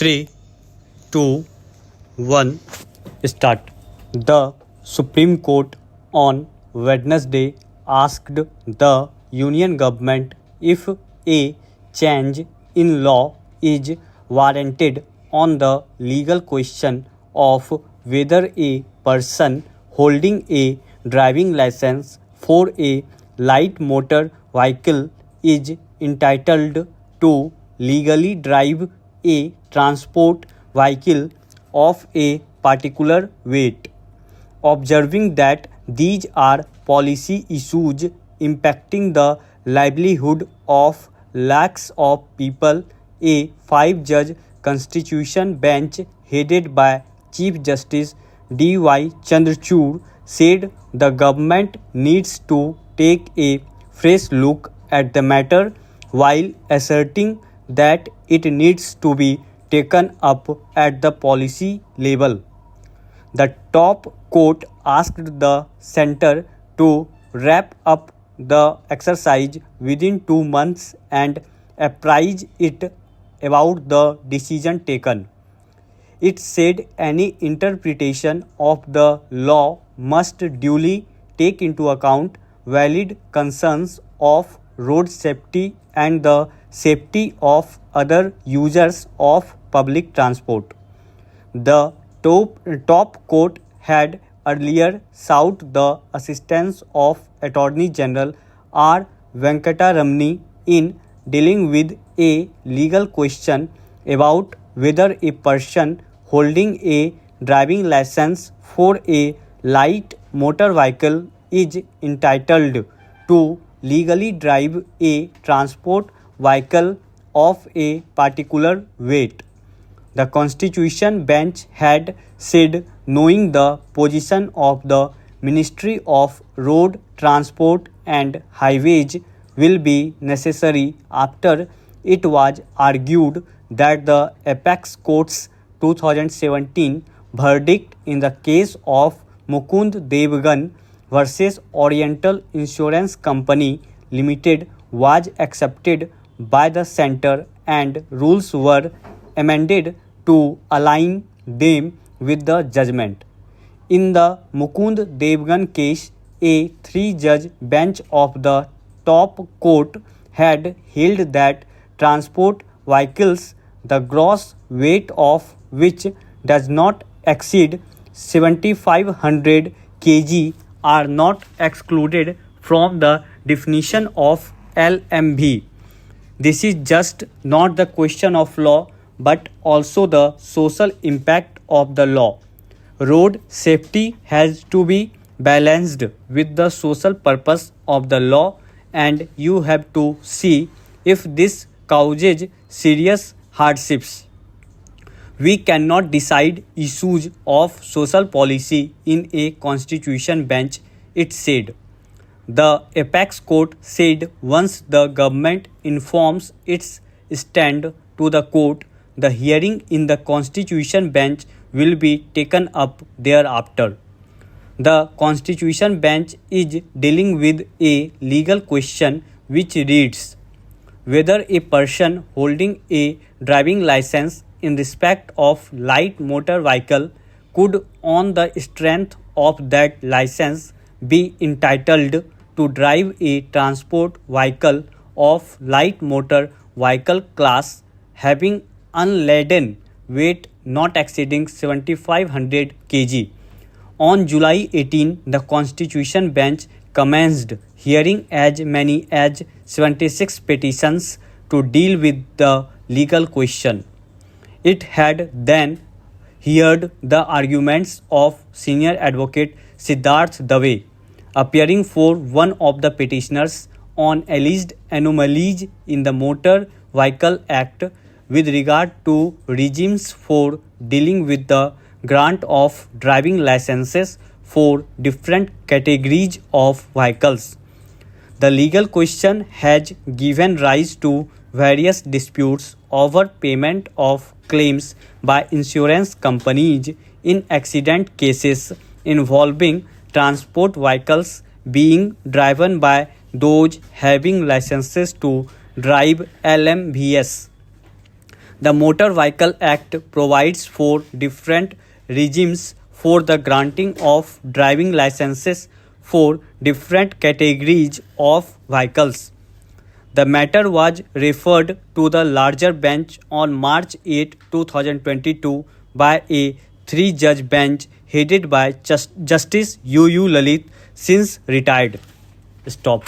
3, 2, 1, start. The Supreme Court on Wednesday asked the Union government if a change in law is warranted on the legal question of whether a person holding a driving license for a light motor vehicle is entitled to legally drive a transport vehicle of a particular weight. Observing that these are policy issues impacting the livelihood of lakhs of people, a five-judge constitution bench headed by Chief Justice D.Y. Chandrachud said the government needs to take a fresh look at the matter while asserting that it needs to be taken up at the policy level. The top court asked the center to wrap up the exercise within 2 months and apprise it about the decision taken. It said any interpretation of the law must duly take into account valid concerns of road safety and the safety of other users of public transport. The top court had earlier sought the assistance of Attorney General R. Venkataramani in dealing with a legal question about whether a person holding a driving license for a light motor vehicle is entitled to legally drive a transport vehicle of a particular weight. The Constitution Bench had said knowing the position of the Ministry of Road Transport and Highways will be necessary after it was argued that the Apex Court's 2017 verdict in the case of Mukund Devgan versus Oriental Insurance Company Limited was accepted by the center and rules were amended to align them with the judgment. In the Mukund Devgan case, a three-judge bench of the top court had held that transport vehicles, the gross weight of which does not exceed 7,500 kg, are not excluded from the definition of LMV. This is just not the question of law but also the social impact of the law. Road safety has to be balanced with the social purpose of the law, and you have to see if this causes serious hardships. We cannot decide issues of social policy in a constitution bench, it said. The Apex Court said once the government informs its stand to the court, the hearing in the Constitution Bench will be taken up thereafter. The Constitution Bench is dealing with a legal question which reads whether a person holding a driving license in respect of light motor vehicle could, on the strength of that license, be entitled to drive a transport vehicle of light motor vehicle class having unladen weight not exceeding 7,500 kg. On July 18, the Constitution Bench commenced hearing as many as 76 petitions to deal with the legal question. It had then heard the arguments of senior advocate Siddharth Dave, appearing for one of the petitioners on alleged anomalies in the Motor Vehicle Act with regard to regimes for dealing with the grant of driving licenses for different categories of vehicles. The legal question has given rise to various disputes over payment of claims by insurance companies in accident cases involving transport vehicles being driven by those having licenses to drive LMVs. The Motor Vehicle Act provides for different regimes for the granting of driving licenses for different categories of vehicles. The matter was referred to the larger bench on March 8, 2022 by a three-judge bench headed by Justice U. Lalit, since retired. Stop.